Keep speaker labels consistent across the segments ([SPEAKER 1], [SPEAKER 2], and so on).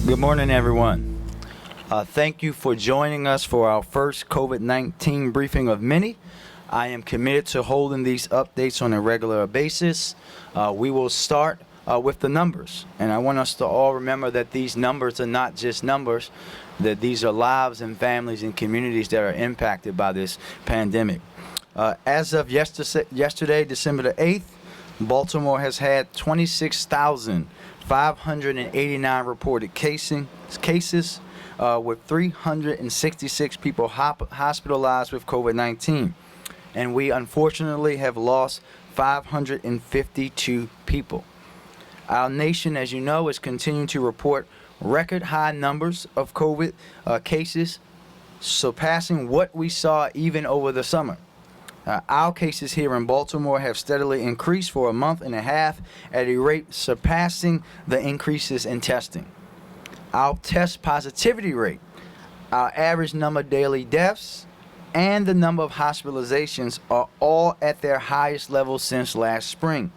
[SPEAKER 1] Good morning, everyone. Thank you for joining us for our first COVID-19 briefing of many. I am committed to holding these updates on a regular basis. We will start with the numbers, and I want us to all remember that these numbers are not just numbers, that these are lives and families and communities that are impacted by this pandemic. As of yesterday, December the 8th, Baltimore has had 26,589 reported cases, with 366 people hospitalized with COVID-19. And we unfortunately have lost 552 people. Our nation, as you know, is continuing to report record high numbers of COVID cases, surpassing what we saw even over the summer. Our cases here in Baltimore have steadily increased for a month and a half at a rate surpassing the increases in testing. Our test positivity rate, our average number of daily deaths, and the number of hospitalizations are all at their highest level since last spring.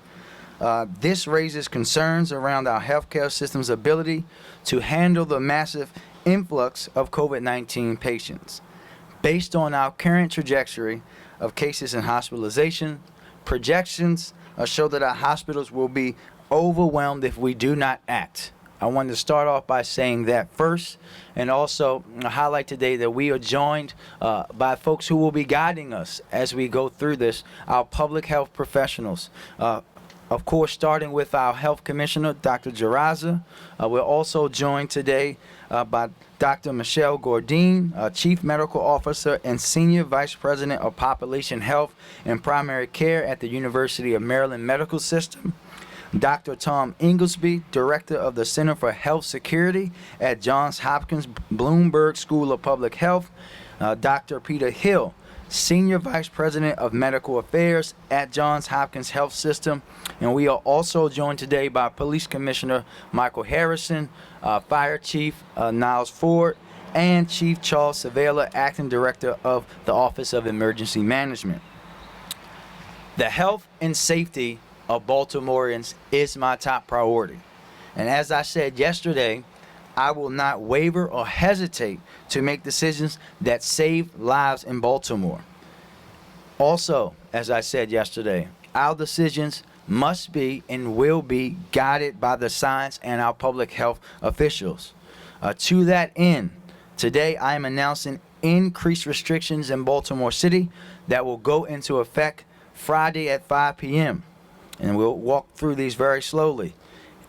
[SPEAKER 1] This raises concerns around our healthcare system's ability to handle the massive influx of COVID-19 patients. Based on our current trajectory of cases and hospitalization, projections show that our hospitals will be overwhelmed if we do not act. I wanted to start off by saying that first, and also highlight today that we are joined by folks who will be guiding us as we go through this, our public health professionals. Of course, starting with our Health Commissioner, Dr. Jaraza. We're also joined today by Dr. Michelle Gordine, Chief Medical Officer and Senior Vice President of Population Health and Primary Care at the University of Maryland Medical System. Dr. Tom Inglesby, Director of the Center for Health Security at Johns Hopkins Bloomberg School of Public Health. Dr. Peter Hill, Senior Vice President of Medical Affairs at Johns Hopkins Health System. And we are also joined today by Police Commissioner Michael Harrison, Fire Chief Niles Ford, and Chief Charles Savella, Acting Director of the Office of Emergency Management. The health and safety of Baltimoreans is my top priority. And as I said yesterday, I will not waver or hesitate to make decisions that save lives in Baltimore. Also, as I said yesterday, our decisions must be and will be guided by the science and our public health officials. To that end, today I am announcing increased restrictions in Baltimore City that will go into effect Friday at 5 p.m. And we'll walk through these very slowly.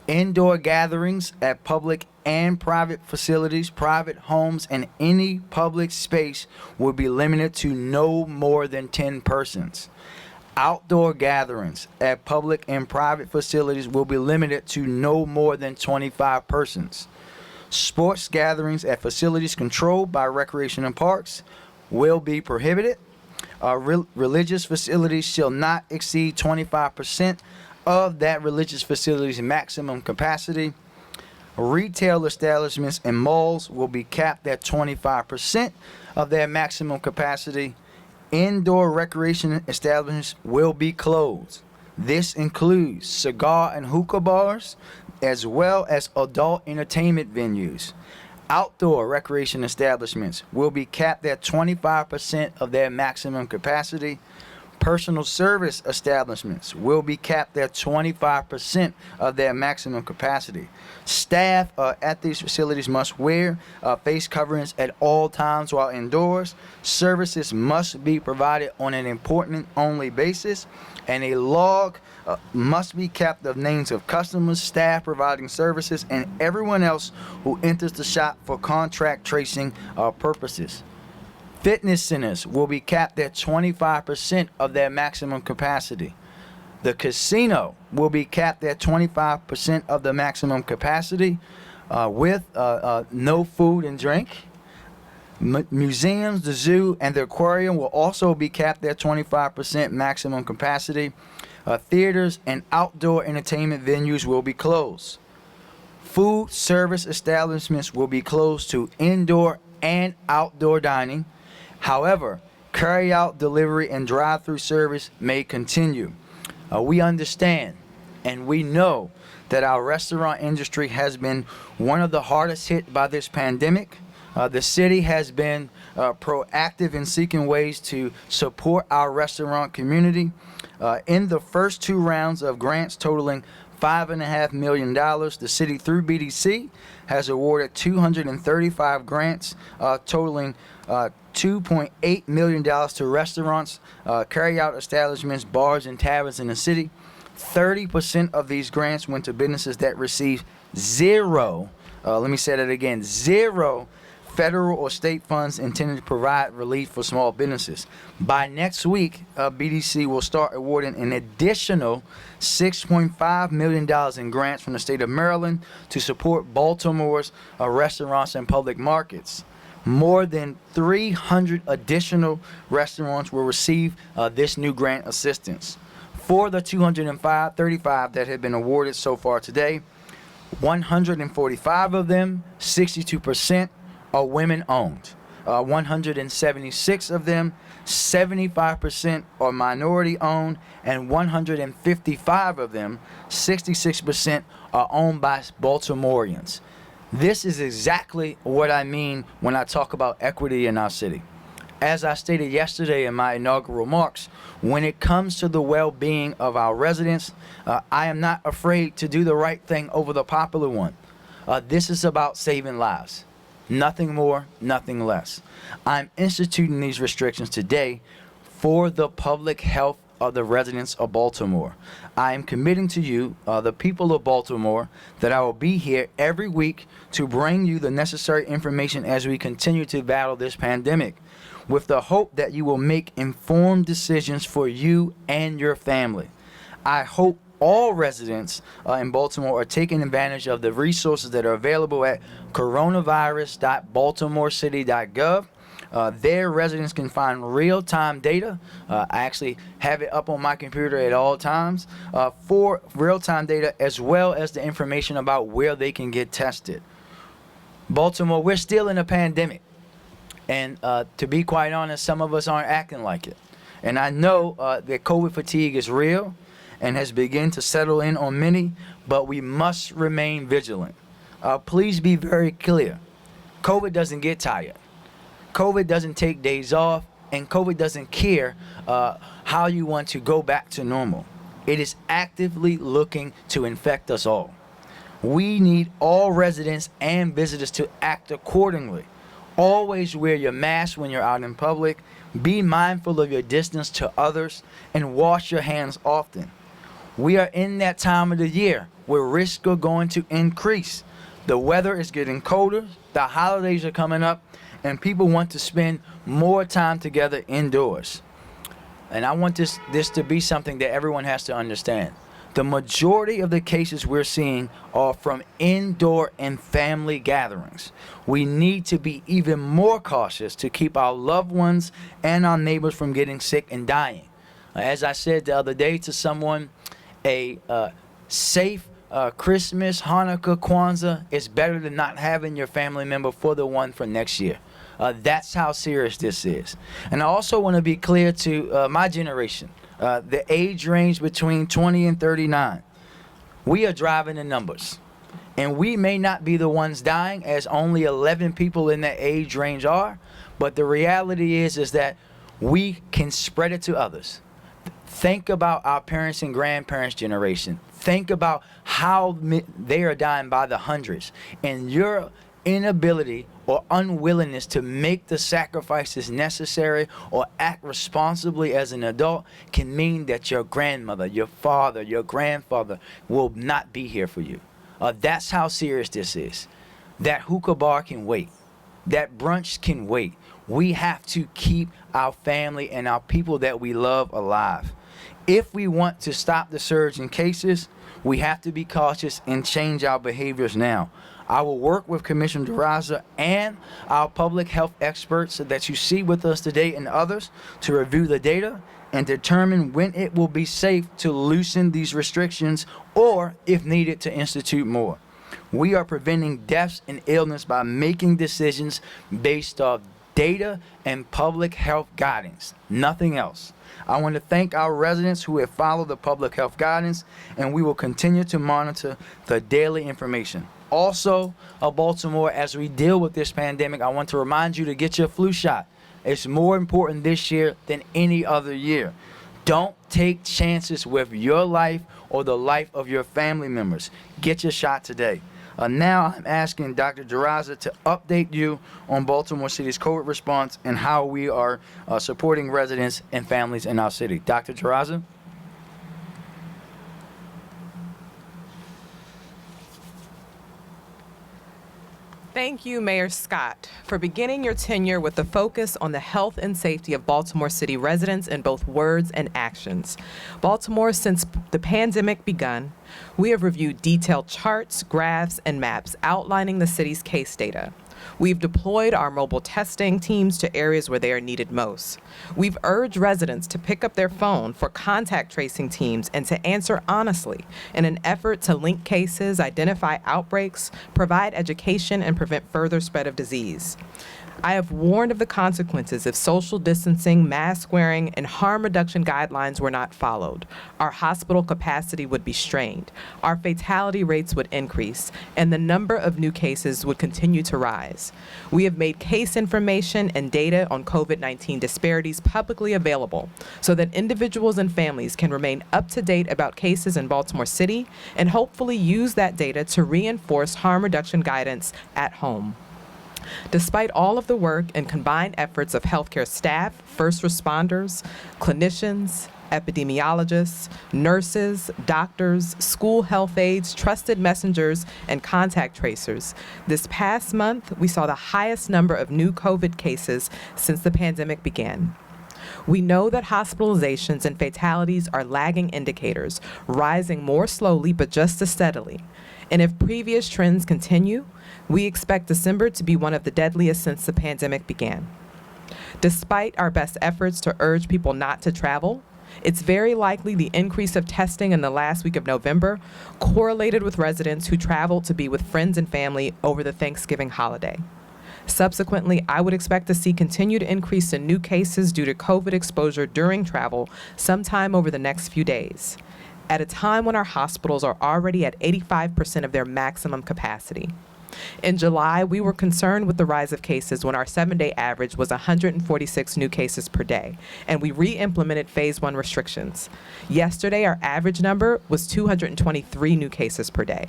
[SPEAKER 1] Indoor gatherings at public and private facilities, private homes, and any public space will be limited to no more than 10 persons. Outdoor gatherings at public and private facilities will be limited to no more than 25 persons. Sports gatherings at facilities controlled by Recreation and Parks will be prohibited. Religious facilities shall not exceed 25% of that religious facility's maximum capacity. Retail establishments and malls will be capped at 25% of their maximum capacity. Indoor recreation establishments will be closed. This includes cigar and hookah bars, as well as adult entertainment venues. Outdoor recreation establishments will be capped at 25% of their maximum capacity. Personal service establishments will be capped at 25% of their maximum capacity. Staff at these facilities must wear face coverings at all times while indoors. Services must be provided on an appointment-only basis, and a log must be kept of names of customers, staff providing services, and everyone else who enters the shop for contract tracing purposes. Fitness centers will be capped at 25% of their maximum capacity. The casino will be capped at 25% of the maximum capacity with no food and drink. Museums, the zoo, and the aquarium will also be capped at 25% maximum capacity. Theaters and outdoor entertainment venues will be closed. Food service establishments will be closed to indoor and outdoor dining. However, carry-out, delivery, and drive-through service may continue. We understand And we know that our restaurant industry has been one of the hardest hit by this pandemic. The city has been proactive in seeking ways to support our restaurant community. In the first 2 rounds of grants totaling $5.5 million, the city through BDC has awarded 235 grants totaling $2.8 million to restaurants, carry-out establishments, bars, and taverns in the city. 30% of these grants went to businesses that received zero, let me say that again, zero federal or state funds intended to provide relief for small businesses. By next week, BDC will start awarding an additional $6.5 million in grants from the state of Maryland to support Baltimore's restaurants and public markets. More than 300 additional restaurants will receive this new grant assistance. For the 235 that have been awarded so far today, 145 of them, 62%, are women-owned. 176 of them, 75%, are minority-owned, and 155 of them, 66%, are owned by Baltimoreans. This is exactly what I mean when I talk about equity in our city. As I stated yesterday in my inaugural remarks, when it comes to the well-being of our residents, I am not afraid to do the right thing over the popular one. This is about saving lives. Nothing more, nothing less. I'm instituting these restrictions today for the public health of the residents of Baltimore. I am committing to you, the people of Baltimore, that I will be here every week to bring you the necessary information as we continue to battle this pandemic, with the hope that you will make informed decisions for you and your family. I hope all residents in Baltimore are taking advantage of the resources that are available at coronavirus.baltimorecity.gov. There, residents can find real-time data. I actually have it up on my computer at all times for real-time data, as well as the information about where they can get tested. Baltimore, we're still in a pandemic. And to be quite honest, some of us aren't acting like it. And I know that COVID fatigue is real and has begun to settle in on many, but we must remain vigilant. Please be very clear. COVID doesn't get tired. COVID doesn't take days off, and COVID doesn't care how you want to go back to normal. It is actively looking to infect us all. We need all residents and visitors to act accordingly. Always wear your mask when you're out in public. Be mindful of your distance to others, and wash your hands often. We are in that time of the year where risks are going to increase. The weather is getting colder, the holidays are coming up, and people want to spend more time together indoors. And I want this to be something that everyone has to understand. The majority of the cases we're seeing are from indoor and family gatherings. We need to be even more cautious to keep our loved ones and our neighbors from getting sick and dying. As I said the other day to someone, a safe Christmas, Hanukkah, Kwanzaa is better than not having your family member for the one for next year. That's how serious this is. And I also want to be clear to my generation. The age range between 20 and 39. We are driving the numbers. And we may not be the ones dying, as only 11 people in that age range are. But the reality is that we can spread it to others. Think about our parents' and grandparents' generation. Think about how they are dying by the hundreds. And your inability or unwillingness to make the sacrifices necessary or act responsibly as an adult can mean that your grandmother, your father, your grandfather will not be here for you. That's how serious this is. That hookah bar can wait. That brunch can wait. We have to keep our family and our people that we love alive. If we want to stop the surge in cases, we have to be cautious and change our behaviors now. I will work with Commissioner DeRosa and our public health experts that you see with us today and others to review the data and determine when it will be safe to loosen these restrictions or, if needed, to institute more. We are preventing deaths and illness by making decisions based off data and public health guidance, nothing else. I want to thank our residents who have followed the public health guidance, and we will continue to monitor the daily information. Also, Baltimore, as we deal with this pandemic, I want to remind you to get your flu shot. It's more important this year than any other year. Don't take chances with your life or the life of your family members. Get your shot today. Now I'm asking Dr. Jaraza to update you on Baltimore City's COVID response and how we are supporting residents and families in our city. Dr. Jaraza?
[SPEAKER 2] Thank you, Mayor Scott, for beginning your tenure with the focus on the health and safety of Baltimore City residents in both words and actions. Baltimore, since the pandemic begun, we have reviewed detailed charts, graphs, and maps outlining the city's case data. We've deployed our mobile testing teams to areas where they are needed most. We've urged residents to pick up their phone for contact tracing teams and to answer honestly in an effort to link cases, identify outbreaks, provide education, and prevent further spread of disease. I have warned of the consequences if social distancing, mask wearing, and harm reduction guidelines were not followed. Our hospital capacity would be strained, our fatality rates would increase, and the number of new cases would continue to rise. We have made case information and data on COVID-19 disparities publicly available so that individuals and families can remain up to date about cases in Baltimore City and hopefully use that data to reinforce harm reduction guidance at home. Despite all of the work and combined efforts of healthcare staff, first responders, clinicians, epidemiologists, nurses, doctors, school health aides, trusted messengers, and contact tracers, this past month we saw the highest number of new COVID cases since the pandemic began. We know that hospitalizations and fatalities are lagging indicators, rising more slowly but just as steadily. And if previous trends continue, we expect December to be one of the deadliest since the pandemic began. Despite our best efforts to urge people not to travel, it's very likely the increase of testing in the last week of November correlated with residents who traveled to be with friends and family over the Thanksgiving holiday. Subsequently, I would expect to see continued increase in new cases due to COVID exposure during travel sometime over the next few days, at a time when our hospitals are already at 85% of their maximum capacity. In July, we were concerned with the rise of cases when our 7-day average was 146 new cases per day, and we re-implemented phase 1 restrictions. Yesterday, our average number was 223 new cases per day.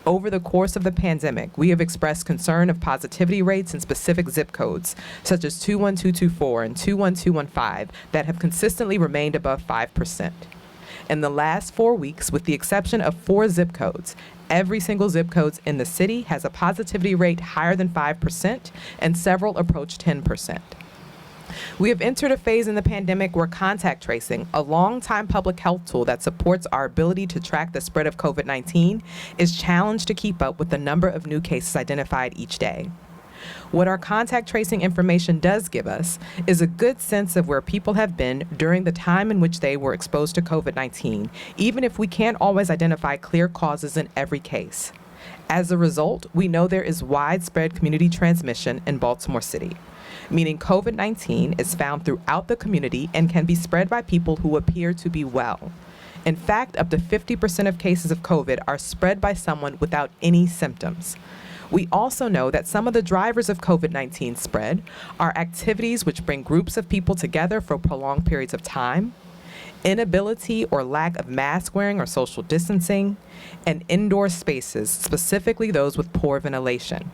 [SPEAKER 2] Over the course of the pandemic, we have expressed concern of positivity rates in specific zip codes, such as 21224 and 21215, that have consistently remained above 5%. In the last 4 weeks, with the exception of 4 zip codes, every single zip code in the city has a positivity rate higher than 5%, and several approach 10%. We have entered a phase in the pandemic where contact tracing, a long-time public health tool that supports our ability to track the spread of COVID-19, is challenged to keep up with the number of new cases identified each day. What our contact tracing information does give us is a good sense of where people have been during the time in which they were exposed to COVID-19, even if we can't always identify clear causes in every case. As a result, we know there is widespread community transmission in Baltimore City, meaning COVID-19 is found throughout the community and can be spread by people who appear to be well. In fact, up to 50% of cases of COVID are spread by someone without any symptoms. We also know that some of the drivers of COVID-19 spread are activities which bring groups of people together for prolonged periods of time, inability or lack of mask wearing or social distancing, and indoor spaces, specifically those with poor ventilation.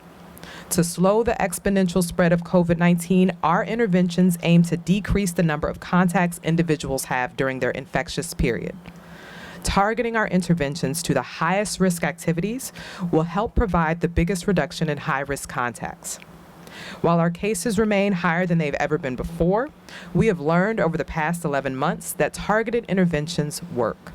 [SPEAKER 2] To slow the exponential spread of COVID-19, our interventions aim to decrease the number of contacts individuals have during their infectious period. Targeting our interventions to the highest risk activities will help provide the biggest reduction in high-risk contacts. While our cases remain higher than they've ever been before, we have learned over the past 11 months that targeted interventions work.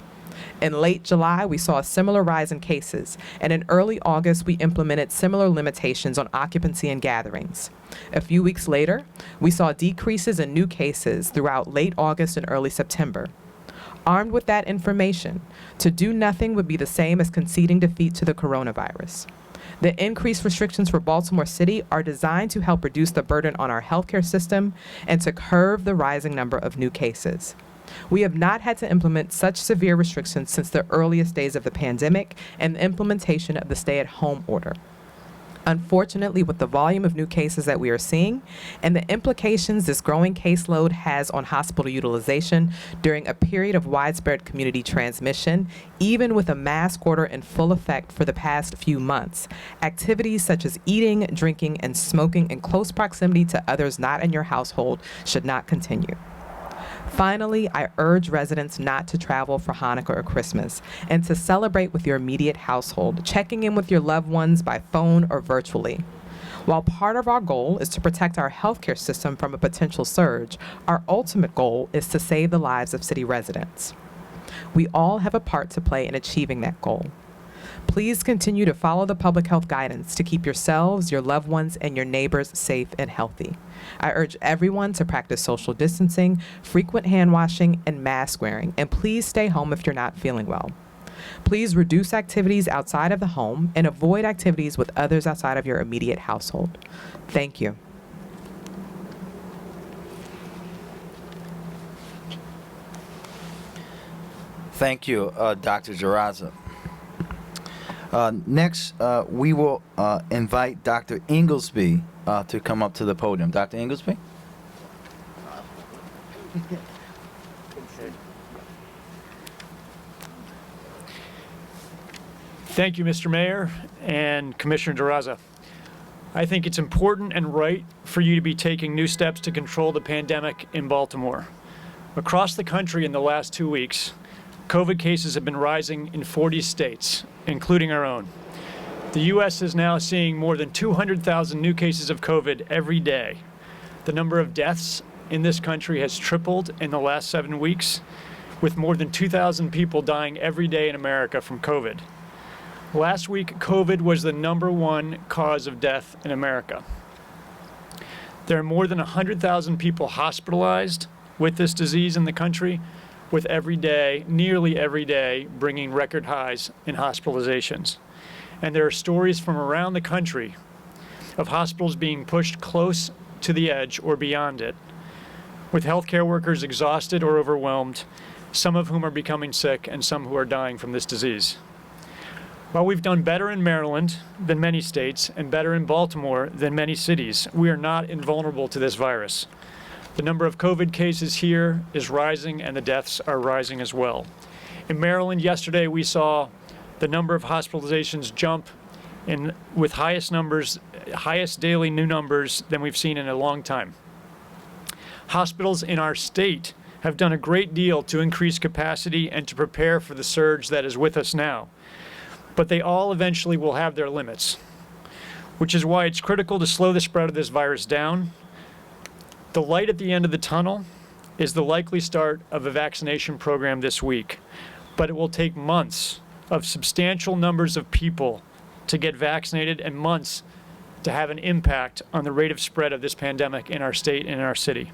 [SPEAKER 2] In late July, we saw a similar rise in cases, and in early August, we implemented similar limitations on occupancy and gatherings. A few weeks later, we saw decreases in new cases throughout late August and early September. Armed with that information, to do nothing would be the same as conceding defeat to the coronavirus. The increased restrictions for Baltimore City are designed to help reduce the burden on our healthcare system and to curb the rising number of new cases. We have not had to implement such severe restrictions since the earliest days of the pandemic and the implementation of the stay-at-home order. Unfortunately, with the volume of new cases that we are seeing and the implications this growing caseload has on hospital utilization during a period of widespread community transmission, even with a mask order in full effect for the past few months, activities such as eating, drinking, and smoking in close proximity to others not in your household should not continue. Finally, I urge residents not to travel for Hanukkah or Christmas and to celebrate with your immediate household, checking in with your loved ones by phone or virtually. While part of our goal is to protect our healthcare system from a potential surge, our ultimate goal is to save the lives of city residents. We all have a part to play in achieving that goal. Please continue to follow the public health guidance to keep yourselves, your loved ones, and your neighbors safe and healthy. I urge everyone to practice social distancing, frequent hand washing, and mask wearing, and please stay home if you're not feeling well. Please reduce activities outside of the home and avoid activities with others outside of your immediate household. Thank you.
[SPEAKER 1] Thank you, Dr. Jaraza. Next, we will invite Dr. Inglesby to come up to the podium. Dr. Inglesby?
[SPEAKER 3] Thank you, Mr. Mayor and Commissioner Jaraza. I think it's important and right for you to be taking new steps to control the pandemic in Baltimore. Across the country in the last 2 weeks, COVID cases have been rising in 40 states, including our own. The U.S. is now seeing more than 200,000 new cases of COVID every day. The number of deaths in this country has tripled in the last 7 weeks, with more than 2,000 people dying every day in America from COVID. Last week, COVID was the #1 cause of death in America. There are more than 100,000 people hospitalized with this disease in the country, with nearly every day, bringing record highs in hospitalizations. And there are stories from around the country of hospitals being pushed close to the edge or beyond it, with healthcare workers exhausted or overwhelmed, some of whom are becoming sick and some who are dying from this disease. While we've done better in Maryland than many states and better in Baltimore than many cities, we are not invulnerable to this virus. The number of COVID cases here is rising and the deaths are rising as well. In Maryland yesterday, we saw the number of hospitalizations jump with highest daily new numbers than we've seen in a long time. Hospitals in our state have done a great deal to increase capacity and to prepare for the surge that is with us now. But they all eventually will have their limits, which is why it's critical to slow the spread of this virus down. The light at the end of the tunnel is the likely start of a vaccination program this week, but it will take months of substantial numbers of people to get vaccinated and months to have an impact on the rate of spread of this pandemic in our state and in our city.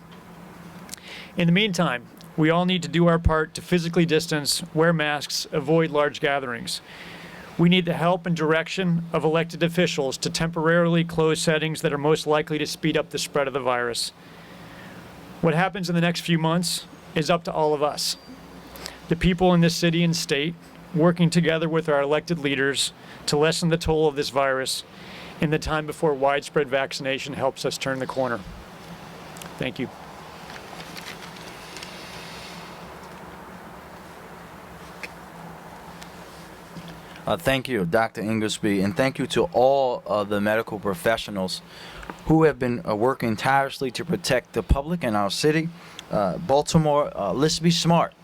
[SPEAKER 3] In the meantime, we all need to do our part to physically distance, wear masks, avoid large gatherings. We need the help and direction of elected officials to temporarily close settings that are most likely to speed up the spread of the virus. What happens in the next few months is up to all of us, the people in this city and state, working together with our elected leaders to lessen the toll of this virus in the time before widespread vaccination helps us turn the corner. Thank you.
[SPEAKER 1] Thank you, Dr. Inglesby, and thank you to all the medical professionals who have been working tirelessly to protect the public in our city. Baltimore, let's be smart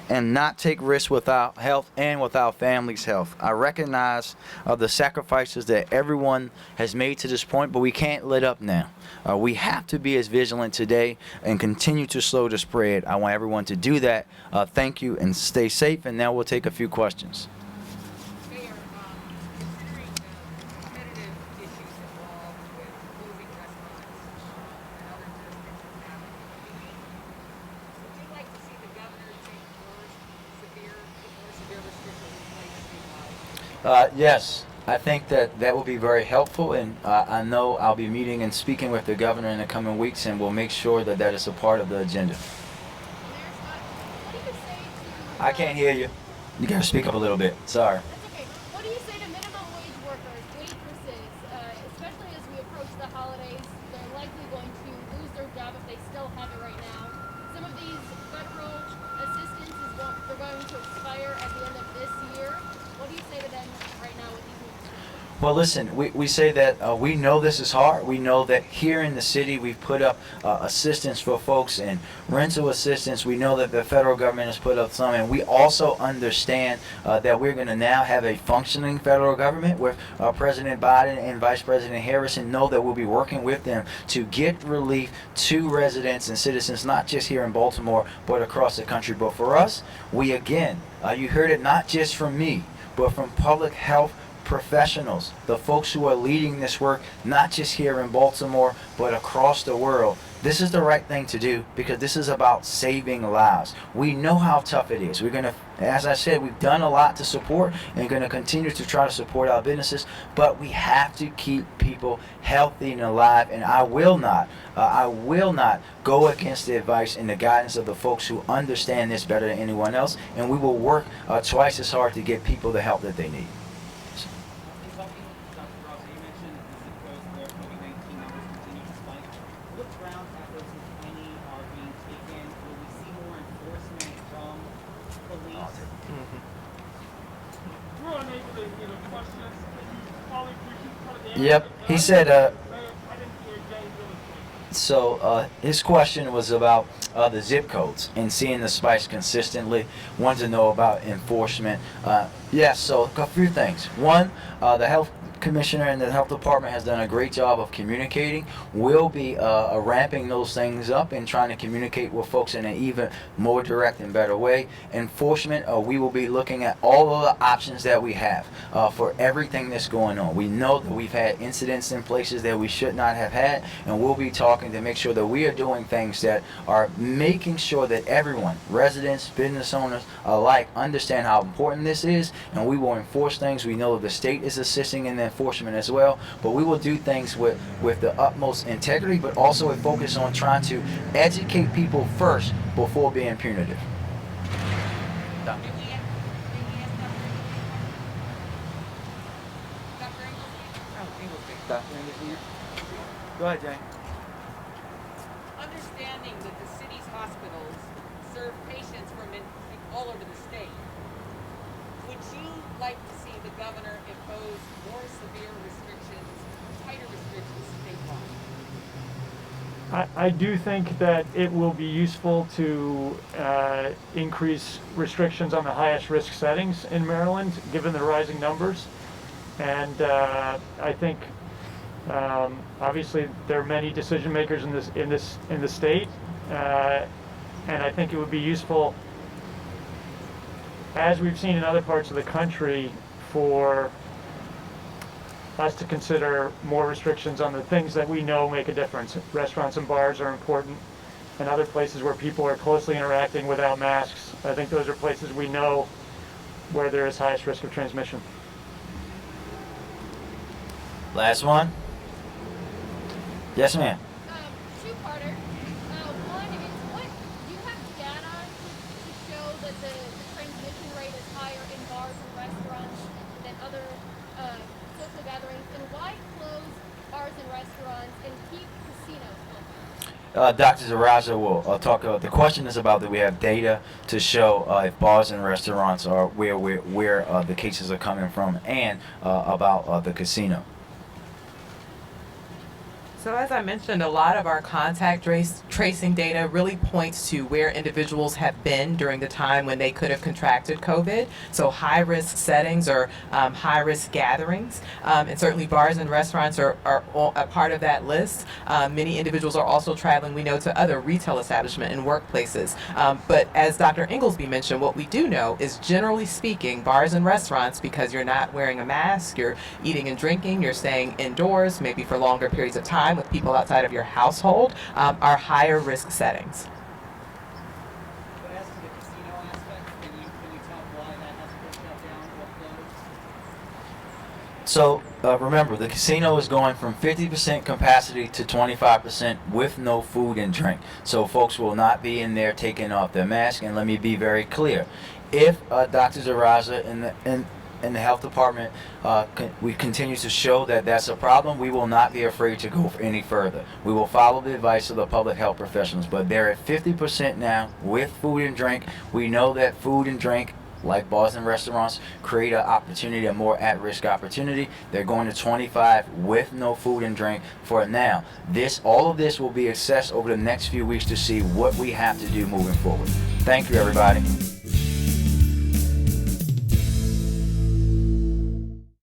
[SPEAKER 1] and not take risks with our health and with our family's health. I recognize the sacrifices that everyone has made to this point, but we can't let up now. We have to be as vigilant today and continue to slow the spread. I want everyone to do that. Thank you and stay safe, and now we'll take a few questions. Yes, I think that will be very helpful, and I know I'll be meeting and speaking with the governor in the coming weeks, and we'll make sure that that is a part of the agenda.
[SPEAKER 4] What do you say to?
[SPEAKER 1] I can't hear you. You gotta speak up a little bit. Sorry.
[SPEAKER 4] That's okay. What do you say to minimum wage workers, waitresses, especially as we approach the holidays? They're likely going to lose their job if they still have it right now. Some of these federal assistance they're going to expire at the end of this year. What do you say to them right now with these moves?
[SPEAKER 1] Well, listen, we say that we know this is hard. We know that here in the city we've put up assistance for folks and rental assistance. We know that the federal government has put up some, and we also understand that we're going to now have a functioning federal government with President Biden and Vice President Harris, and know that we'll be working with them to get relief to residents and citizens, not just here in Baltimore, but across the country. But for us, we again, you heard it not just from me, but from public health professionals, the folks who are leading this work, not just here in Baltimore, but across the world. This is the right thing to do because this is about saving lives. We know how tough it is. We're going to, as I said, we've done a lot to support and going to continue to try to support our businesses, but we have to keep people healthy and alive, and I will not go against the advice and the guidance of the folks who understand this better than anyone else, and we will work twice as hard to get people the help that they need.
[SPEAKER 5] Dr. Ross, you mentioned the zip codes where COVID-19 numbers continue to spike. What ground efforts, if any, are being taken? Will we see more enforcement from police?
[SPEAKER 6] We're unable to get a questions. Can you probably repeat the
[SPEAKER 1] Yep, he said,
[SPEAKER 6] I didn't hear James really.
[SPEAKER 1] so his question was about the zip codes and seeing the spikes consistently. Wanted to know about enforcement. Yes, so a few things. One, the health commissioner and the health department has done a great job of communicating. We'll be ramping those things up and trying to communicate with folks in an even more direct and better way. Enforcement, we will be looking at all of the options that we have for everything that's going on. We know that we've had incidents in places that we should not have had, and we'll be talking to make sure that we are doing things that are making sure that everyone, residents, business owners alike, understand how important this is, and we will enforce things. We know the state is assisting in the enforcement as well, but we will do things with the utmost integrity, but also a focus on trying to educate people first before being punitive. Go ahead, Jane.
[SPEAKER 7] Understanding that the city's hospitals serve patients from all over the state, would you like to see the governor impose more severe restrictions, tighter restrictions statewide?
[SPEAKER 3] I do think that it will be useful to increase restrictions on the highest risk settings in Maryland, given the rising numbers. And I think obviously there are many decision makers in the state, and I think it would be useful, as we've seen in other parts of the country, for us to consider more restrictions on the things that we know make a difference. Restaurants and bars are important, and other places where people are closely interacting without masks. I think those are places we know where there is highest risk of transmission.
[SPEAKER 1] Last one. Yes, ma'am.
[SPEAKER 4] Two-parter. One is, what do you have data to show that the transmission rate is higher in bars and restaurants than other social gatherings, and why close bars and restaurants and keep casinos open?
[SPEAKER 1] Dr. Zaraza will talk. The question is about that we have data to show if bars and restaurants are where the cases are coming from, and about the casino.
[SPEAKER 2] So as I mentioned, a lot of our contact tracing data really points to where individuals have been during the time when they could have contracted COVID. So high-risk settings or high-risk gatherings. And certainly bars and restaurants are a part of that list. Many individuals are also traveling, we know, to other retail establishments and workplaces. But as Dr. Inglesby mentioned, what we do know is, generally speaking, bars and restaurants, because you're not wearing a mask, you're eating and drinking, you're staying indoors, maybe for longer periods of time with people outside of your household, are higher risk settings.
[SPEAKER 5] But as to the casino aspect, can you tell why that hasn't been shut down or closed?
[SPEAKER 1] So remember, the casino is going from 50% capacity to 25% with no food and drink. So folks will not be in there taking off their mask. And let me be very clear: if Dr. Zaraza and the health department we continue to show that that's a problem, we will not be afraid to go any further. We will follow the advice of the public health professionals. But they're at 50% now with food and drink. We know that food and drink, like bars and restaurants, create an opportunity, a more at-risk opportunity. They're going to 25 with no food and drink for now. All of this will be assessed over the next few weeks to see what we have to do moving forward. Thank you, everybody.